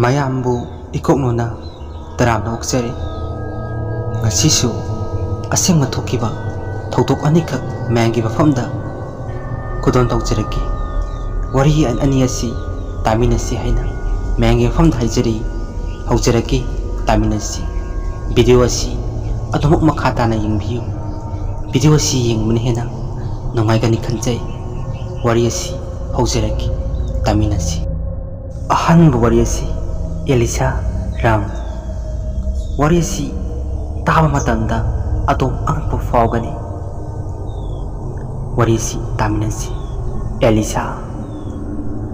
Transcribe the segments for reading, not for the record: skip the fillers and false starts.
ꯃꯌꯥꯝꯕꯨ ꯏꯀꯣꯛꯅꯣꯅ ꯇꯔꯥꯝꯅ ꯑꯣꯛꯆꯔꯤ꯫ ꯉꯁꯤꯁꯨ ꯑꯁꯦꯡꯕ ꯊꯣꯛꯈꯤꯕ ꯊꯧꯗꯣꯛ ꯑꯅꯤꯈꯛ ꯃꯌꯥꯝꯒꯤ ꯃꯐꯝꯗ ꯈꯨꯗꯣꯜ ꯇꯧꯖꯔꯛꯀꯦ꯫ ꯋꯥꯔꯤ ꯑꯅꯤ ꯑꯁꯤ ꯇꯥꯃꯤꯟꯅꯁꯤ ꯍꯥꯏꯅ ꯃꯌꯥꯝꯒꯤ ꯃꯐꯝꯗ ꯍꯥꯏꯖꯔꯤ꯫ ꯍꯧꯖꯔꯛꯀꯦ, ꯇꯥꯃꯤꯟꯅꯁꯤ꯫ ꯚꯤꯗꯤꯑꯣ ꯑꯁꯤ ꯑꯗꯨꯃꯛ ꯃꯈꯥ ꯇꯥꯅ ꯌꯦꯡꯕꯤꯌꯨ꯫ ꯚꯤꯗꯤꯑꯣ ꯑꯁꯤ ꯌꯦꯡꯕꯅ ꯍꯦꯟꯅ ꯅꯨꯡꯉꯥꯏꯒꯅꯤ ꯈꯟꯖꯩ꯫ ꯋꯥꯔꯤ ꯑꯁꯤ ꯍꯧꯖꯔꯛꯀꯦ, ꯇꯥꯃꯤꯟꯅꯁꯤ꯫ ꯑꯍꯥꯟꯕ ꯋꯥꯔꯤ ꯑꯁꯤ ꯑꯦꯂꯤꯁꯥ ꯔꯥꯝ꯫ ꯋꯥꯔꯤ ꯑꯁꯤ ꯇꯥꯕ ꯃꯇꯝꯗ ꯑꯗꯣꯝ ꯑꯉꯛꯄ ꯐꯥꯎꯒꯅꯤ꯫ ꯋꯥꯔꯤ ꯑꯁꯤ ꯇꯥꯃꯤꯟꯅꯁꯤ꯫ ꯑꯦꯂꯤꯁꯥ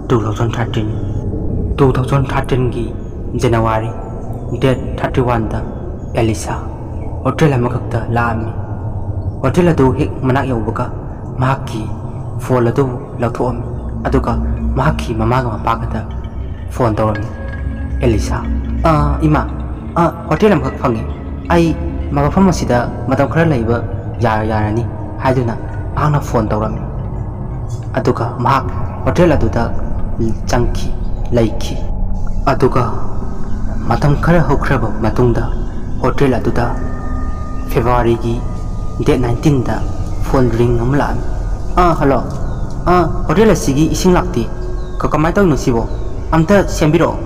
2013ꯒꯤ ꯖꯅꯋꯥꯔꯤ ꯗꯦꯠ 31ꯗ ꯑꯦꯂꯤꯁꯥ ꯍꯣꯇꯦꯜ ꯑꯃꯈꯛꯇ ꯂꯥꯛꯑꯝꯃꯤ꯫ ꯍꯣꯇꯦꯜ ꯑꯗꯨ ꯍꯦꯛ ꯃꯅꯥꯛ ꯌꯧꯕꯒ ꯃꯍꯥꯛꯀꯤ ꯐꯣꯟ ꯑꯗꯨ ꯂꯧꯊꯣꯛꯑꯝꯃꯤ ꯑꯗꯨꯒ ꯃꯍꯥꯛꯀꯤ ꯃꯃꯥꯒ ꯃꯄꯥꯒꯗ ꯐꯣꯟ ꯇꯧꯔꯝꯃꯤ꯫ ꯑꯦꯂꯤꯁꯥ, ꯏꯃꯥ, ꯍꯣꯇꯦꯜ ꯑꯃꯈꯛ ꯐꯪꯉꯤ, ꯑꯩ ꯃꯐꯝ ꯑꯁꯤꯗ ꯃꯇꯝ ꯈꯔ ꯂꯩꯕ ꯌꯥꯔꯅꯤ ꯍꯥꯏꯗꯨꯅ ꯃꯍꯥꯛꯅ ꯐꯣꯟ ꯇꯧꯔꯝꯃꯤ꯫ ꯑꯗꯨꯒ ꯃꯍꯥꯛ ꯍꯣꯇꯦꯜ ꯑꯗꯨꯗ ꯆꯪꯈꯤ, ꯂꯩꯈꯤ꯫ ꯑꯗꯨꯒ ꯃꯇꯝ ꯈꯔ ꯍꯧꯈ꯭ꯔꯕ ꯃꯇꯨꯡꯗ ꯍꯣꯇꯦꯜ ꯑꯗꯨꯗ ꯐꯦꯕ꯭ꯔꯨꯋꯥꯔꯤꯒꯤ ꯗꯦꯠ 19ꯗ ꯐꯣꯟ ꯔꯤꯡ ꯑꯃ ꯂꯥꯛꯑꯝꯃꯤ꯫ ꯍꯜꯂꯣ, ꯍꯣꯇꯦꯜ ꯑꯁꯤꯒꯤ ꯏꯁꯤꯡ ꯂꯥꯛꯇꯦ, ꯀꯃꯥꯏꯅ ꯇꯧꯔꯤꯅꯣ ꯁꯤꯕꯣ? ꯑꯝꯇ ꯁꯦꯝꯕꯤꯔꯛꯑꯣ꯫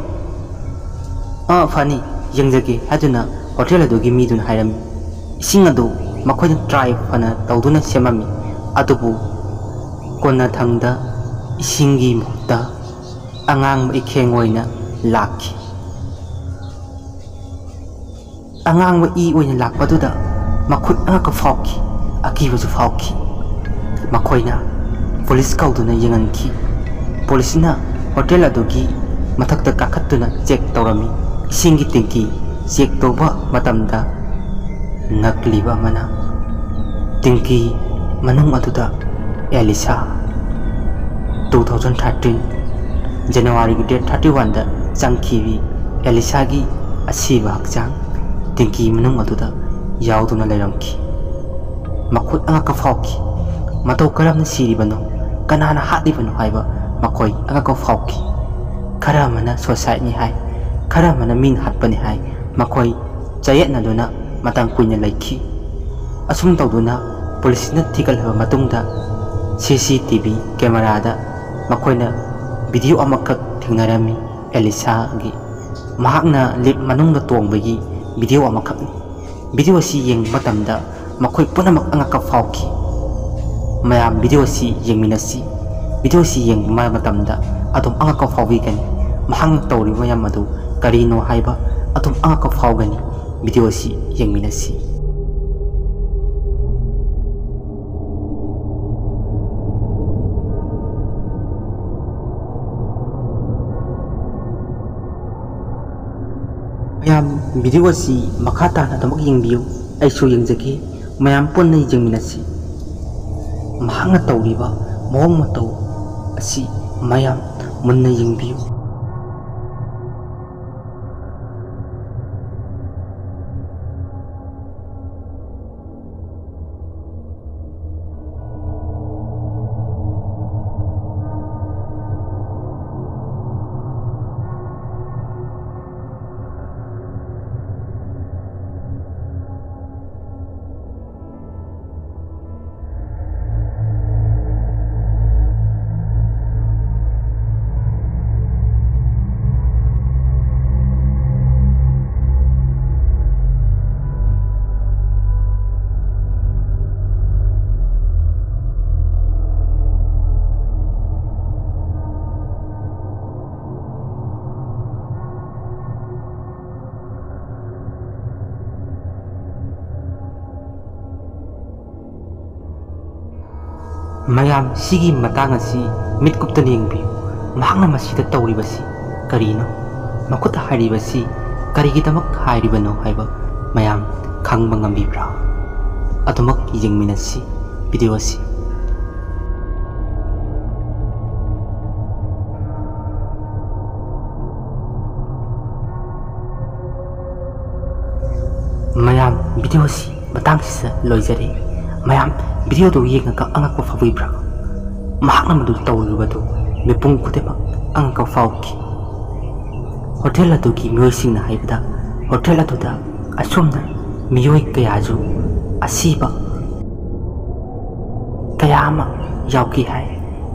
ꯐꯅꯤ, ꯌꯦꯡꯖꯒꯦ ꯍꯥꯏꯗꯨꯅ ꯍꯣꯇꯦꯜ ꯑꯗꯨꯒꯤ ꯃꯤꯗꯨꯅ ꯍꯥꯏꯔꯝꯃꯤ꯫ ꯏꯁꯤꯡ ꯑꯗꯨ ꯃꯈꯣꯏꯅ ꯇ꯭ꯔꯥꯏ ꯐꯅ ꯇꯧꯗꯨꯅ ꯁꯦꯝꯃꯝꯃꯤ, ꯑꯗꯨꯕꯨ ꯀꯣꯟꯅꯊꯪꯗ ꯏꯁꯤꯡꯒꯤ ꯃꯍꯨꯠꯇ ꯑꯉꯥꯡꯕ ꯏꯈꯦꯡ ꯑꯣꯏꯅ ꯂꯥꯛꯈꯤ꯫ ꯑꯉꯥꯡꯕ ꯏ ꯑꯣꯏꯅ ꯂꯥꯛꯄꯗꯨꯗ ꯃꯈꯣꯏ ꯑꯉꯛꯄ ꯐꯥꯎꯈꯤ, ꯑꯀꯤꯕꯁꯨ ꯐꯥꯎꯈꯤ꯫ ꯃꯈꯣꯏꯅ ꯄꯨꯂꯤꯁ ꯀꯧꯗꯨꯅ ꯌꯦꯡꯍꯟꯈꯤ꯫ ꯄꯨꯂꯤꯁꯅ ꯍꯣꯇꯦꯜ ꯑꯗꯨꯒꯤ ꯃꯊꯛꯇ ꯀꯥꯈꯠꯇꯨꯅ ꯆꯦꯛ ꯇꯧꯔꯝꯃꯤ꯫ ꯏꯁꯤꯡꯒꯤ ꯇꯦꯡꯀꯤ ꯆꯦꯛ ꯇꯧꯕ ꯃꯇꯝꯗ ꯉꯛꯂꯤꯕ ꯑꯃꯅ ꯇꯦꯡꯀꯤ ꯃꯅꯨꯡ ꯑꯗꯨꯗ ꯑꯦꯂꯤꯁꯥ 2013 ꯖꯅꯋꯥꯔꯤꯒꯤ ꯗꯦꯠ 31ꯗ ꯆꯪꯈꯤꯕꯤ ꯑꯦꯂꯤꯁꯥꯒꯤ ꯑꯁꯤꯕ ꯍꯛꯆꯥꯡ ꯇꯦꯡꯀꯤ ꯃꯅꯨꯡ ꯑꯗꯨꯗ ꯌꯥꯎꯗꯨꯅ ꯂꯩꯔꯝꯈꯤ꯫ ꯃꯈꯣꯏ ꯑꯉꯛꯄ ꯐꯥꯎꯈꯤ꯫ ꯃꯇꯧ ꯀꯔꯝꯅ ꯁꯤꯔꯤꯕꯅꯣ, ꯀꯅꯥꯅ ꯍꯥꯠꯂꯤꯕꯅꯣ ꯍꯥꯏꯕ ꯃꯈꯣꯏ ꯑꯉꯛꯄ ꯐꯥꯎꯈꯤ꯫ ꯈꯔ ꯑꯃꯅ ꯁꯨꯁꯥꯏꯗꯅꯤ ꯍꯥꯏ, ꯈꯔ ꯑꯃꯅ ꯃꯤꯅ ꯍꯥꯠꯄꯅꯤ ꯍꯥꯏ꯫ ꯃꯈꯣꯏ ꯆꯌꯦꯠꯅꯗꯨꯅ ꯃꯇꯝ ꯀꯨꯏꯅ ꯂꯩꯈꯤ꯫ ꯑꯁꯨꯝ ꯇꯧꯗꯨꯅ ꯄꯨꯂꯤꯁꯅ ꯊꯤꯒꯠꯂꯕ ꯃꯇꯨꯡꯗ CCTV ꯀꯦꯃꯦꯔꯥꯗ ꯃꯈꯣꯏꯅ ꯚꯤꯗꯤꯑꯣ ꯑꯃꯈꯛ ꯊꯦꯡꯅꯔꯝꯃꯤ꯫ ꯑꯦꯂꯤꯁꯥꯒꯤ ꯃꯍꯥꯛꯅ ꯂꯤꯐ ꯃꯅꯨꯡꯗ ꯇꯣꯡꯕꯒꯤ ꯚꯤꯗꯤꯑꯣ ꯑꯃꯈꯛꯅꯤ꯫ ꯚꯤꯗꯤꯑꯣ ꯑꯁꯤ ꯌꯦꯡꯕ ꯃꯇꯝꯗ ꯃꯈꯣꯏ ꯄꯨꯝꯅꯃꯛ ꯑꯉꯛꯄ ꯐꯥꯎꯈꯤ꯫ ꯃꯌꯥꯝ ꯚꯤꯗꯤꯑꯣ ꯑꯁꯤ ꯌꯦꯡꯃꯤꯟꯅꯁꯤ꯫ ꯚꯤꯗꯤꯑꯣ ꯑꯁꯤ ꯌꯦꯡꯕ ꯃꯇꯝꯗ ꯑꯗꯨꯝ ꯑꯉꯛꯄ ꯐꯥꯎꯕꯤꯒꯅꯤ꯫ ꯃꯍꯥꯛꯅ ꯇꯧꯔꯤꯕ ꯃꯌꯥꯝ ꯑꯗꯨ ꯀꯔꯤꯅꯣ ꯍꯥꯏꯕ ꯑꯗꯨꯝ ꯑꯉꯛꯄ ꯐꯥꯎꯒꯅꯤ꯫ ꯚꯤꯗꯤꯑꯣ ꯑꯁꯤ ꯌꯦꯡꯃꯤꯟꯅꯁꯤ꯫ ꯃꯌꯥꯝ ꯚꯤꯗꯤꯑꯣ ꯑꯁꯤ ꯃꯈꯥ ꯇꯥꯅ ꯑꯗꯨꯃꯛ ꯌꯦꯡꯕꯤꯌꯨ, ꯑꯩꯁꯨ ꯌꯦꯡꯖꯒꯦ, ꯃꯌꯥꯝ ꯄꯨꯟꯅ ꯌꯦꯡꯃꯤꯟꯅꯁꯤ꯫ ꯃꯍꯥꯛꯅ ꯇꯧꯔꯤꯕ ꯃꯑꯣꯡ ꯃꯇꯧ ꯑꯁꯤ ꯃꯌꯥꯝ ꯃꯨꯟꯅ ꯌꯦꯡꯕꯤꯌꯨ꯫ ꯃꯌꯥꯝ ꯁꯤꯒꯤ ꯃꯇꯥꯡ ꯑꯁꯤ ꯃꯤꯠ ꯀꯨꯞꯇꯅ ꯌꯦꯡꯕꯤꯌꯨ꯫ ꯃꯍꯥꯛꯅ ꯃꯁꯤꯗ ꯇꯧꯔꯤꯕꯁꯤ ꯀꯔꯤꯅꯣ? ꯃꯈꯨꯠꯇ ꯍꯥꯏꯔꯤꯕꯁꯤ ꯀꯔꯤꯒꯤꯗꯃꯛ ꯍꯥꯏꯔꯤꯕꯅꯣ ꯍꯥꯏꯕ ꯃꯌꯥꯝ ꯈꯪꯕ ꯉꯝꯕꯤꯕ꯭ꯔꯥ? ꯑꯗꯨꯃꯛ ꯌꯦꯡꯃꯤꯟꯅꯁꯤ ꯚꯤꯗꯤꯑꯣ ꯑꯁꯤ꯫ ꯃꯌꯥꯝ ꯚꯤꯗꯤꯑꯣ ꯑꯁꯤ ꯃꯇꯥꯡꯁꯤꯗ ꯂꯣꯏꯖꯔꯦ꯫ ꯃꯌꯥꯝ ꯚꯤꯗꯤꯑꯣꯗꯨ ꯌꯦꯡꯉꯒ ꯑꯉꯛꯄ ꯐꯥꯎꯕꯤꯕ꯭ꯔꯥ? ꯃꯍꯥꯛꯅ ꯃꯗꯨ ꯇꯧꯔꯤꯕꯗꯨ ꯃꯤꯄꯨꯝ ꯈꯨꯗꯤꯡꯃꯛ ꯑꯉꯛꯄ ꯐꯥꯎꯈꯤ꯫ hotel adugi miyoi haibada hotel aduda asumna miyoi kayaju asiba kaya ama yauki hai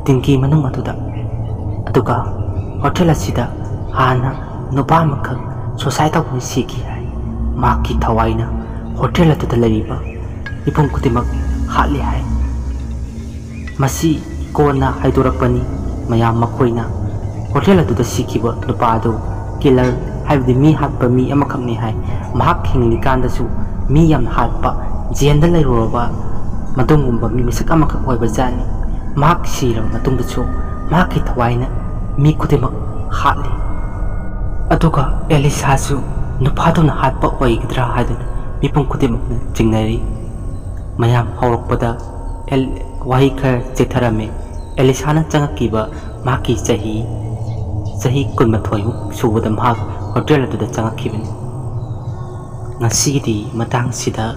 tingki manung aduda aduga hotel asida hana nupa makhak society ko siki hai maki thawaina hotel aduda lariba ipum kutimak hali hai masi kona haidorakpani mayam makoina hotel aduda sikiba nupa adu killer haibdi mi hatpa mi amakhakni hai mahak hingli kandasu mi yam hatpa jenda lairoba madungumba mi misak amakhak oiba jani mahak siraba matungdasu mahaki thawaina mi kudimak hatli aduga Elisa su nupaduna hatpa oigidra haiduna mipum kudimakna jingnari mayam hawrakpada wahi khar chitharame Elisa na changakkiba mahaki chahi kunmathoi subada mahak hotel aduda changakkibani ngasigidi matang sida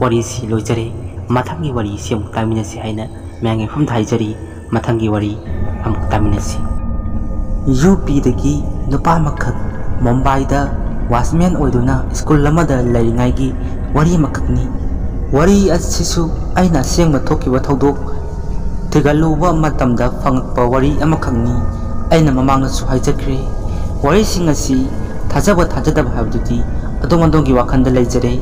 wari si loijare mathangi wari si amuk taminasi haina mengi hum thaijari mathangi wari amuk taminasi UP dagi nupa makhak Mumbai da wasman oiduna school lamada lairingai gi wari makhakni wari asisu aina sengma thokiba thodok tigaluba matamda phangpa wari amakhakni aina mamangna su haijakre wari singasi thajaba thajadaba habdudi adongi wakhanda leijare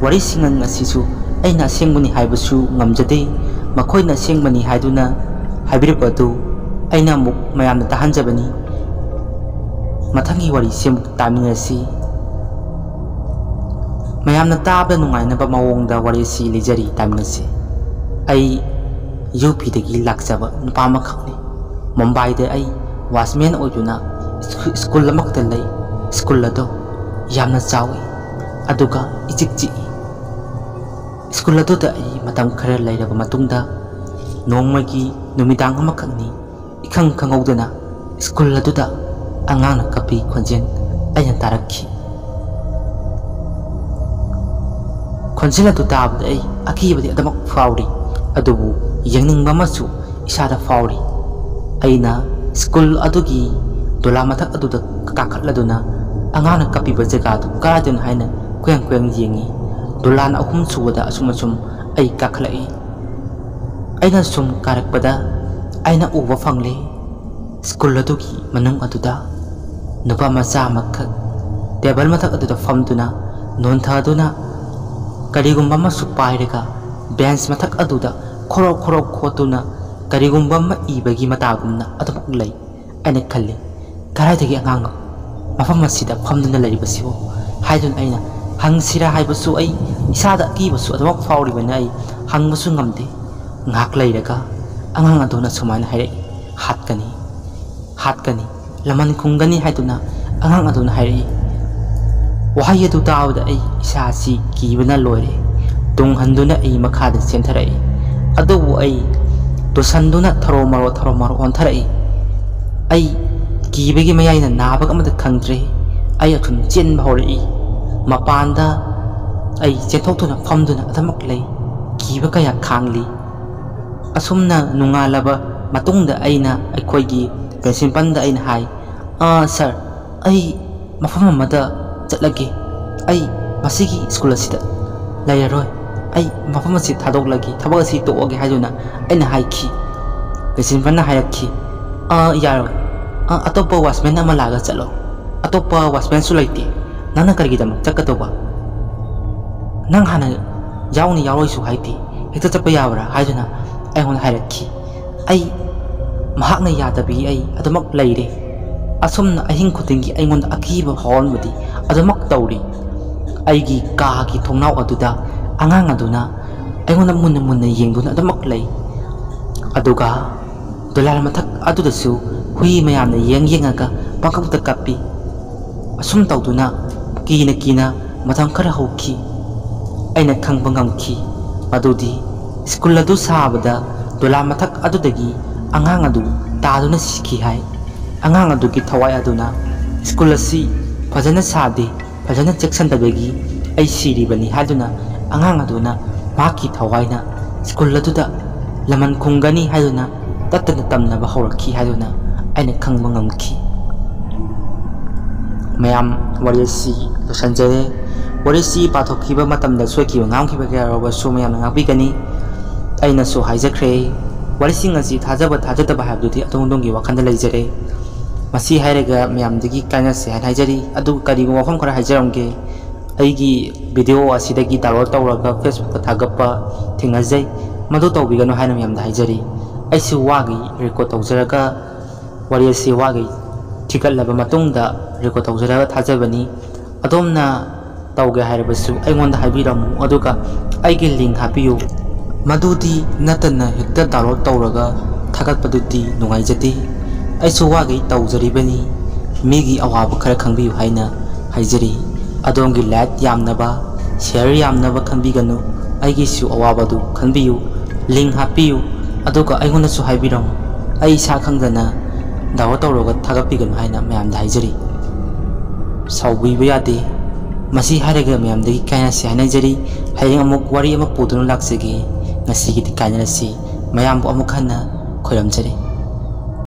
wari singan asisu aina sengmani haibasu ngamjade makoina sengmani haiduna haibirpadu aina muk mayamna tahanjabani mathangi wari sem taminasi mayamna tabda nungaina ba mawongda wari si lijari taminasi ai UP dagi lakjaba nupa makhakni Mumbai da ai wasman oiduna school lamakta lay school ado yamna chawi aduga ichikchi school ado da ai matam khara lairaba matungda nongmagi numidang amakhakni ikhang khangawdana school ado da angana kapi khonjen aina tarakhi khonjela adu tabda ai akibadi adamak fauri adubu yengning masu isada fauri aina school adugi dola mathak aduda kakhatladuna angana kapiba jaga du karadun haina kweng yengi dolan ahum suwada asum ai kakhlai aina sum karakpada aina uwa fangle school adugi manung aduda nupa macha makhak table mathak aduda famduna non thaduna karigumba masu pairega bench mathak aduda khoro khotuna karigumba ma ibagi matagumna adamuk lay aina khalli karadagi anganga mafam masida famduna laribasibo haidun aina hangsira haibasu ai isada kibasu adamuk fauribana ai hangbasu ngamde ngak lairaga angang aduna sumaina hairai hatkani laman khungani haiduna angang aduna hairai wahai adu taawda ai isasi kibana loire tung handuna ai makhada sentharai adubu ai dosanduna tharo maro ontharai ai kibagi mayaina nabag amada khangdre ai athun chen bhaurai mapanda ai chenthoktuna famduna adamak lay kiba kaya khangli asumna nungalaba matungda aina aikhoigi principal da aina hai sir ai mafam amada chatlage ai masigi school asida layaroi ai mafam asi thadoklagi thabak asi toge haiduna aina haiki principal na hayakhi yaroi atopa wasman ama laga chalo atopa wasman su laite nana kargidam chakatoba nang hana yauni yaroi su haiti hekta chapa yabra haiduna ai hon hayrakhi ai mahakna yadabi ai adamak laire asumna ahing khutingi aingon akiba honbadi adamak tawri aigi kaagi thongnau aduda angang aduna aingon munna yengduna adamak lay aduga dolal mathak adudasu hui mayamna yengaga pangkakta kapi asum tawduna kina mathang khara hokhi aina khangba ngamki adudi school adu sabada dola mathak adudagi angang adu taduna sikhi hai angang adu ki thawai aduna school asi fajana sade fajana section dabegi ai siri bani haduna angang aduna maki thawaina school aduda laman khungani haduna tatana tamna ba hawrakhi haduna aina khangba ngamki mayam warisi losanjare warisi pathokhiba matamda soikiba ngamkhiba kayaraba su mayam ngakbigani aina su haijakre warising asi thajaba thajataba habdudi atongdonggi wakhanda leijare masi hairaga mayam digi kaina se haijari adu karigo wafam khara haijaramge aigi video asidagi download tawraga facebook ta thagappa thingajai madu tawbigano haina mayam da haijari aisu wagi record tawjaraga warisi wagi thikalaba matungda record tawjaraga thajabani adomna tawge hairabasu aingonda haibiramu aduga aigi link hapiyu madudi natana hekta download tawraga thagatpadudi nungaijati aisu wagi tawjaribani migi awaba khara khangbiyu haina haijari adongi like yamnaba share yamnaba khanbiganu aigi su awaba du khanbiyu link hapiyu aduga aigona su haibiram ai sa khangdana download tawraga thagapiganu haina mayam da haijari saubiba yade masi haraga mayam dagi kaina se hainajari hayeng amuk wari ama pudunu laksege ngasi gi kaina si mayam bu amuk hana khoyamjari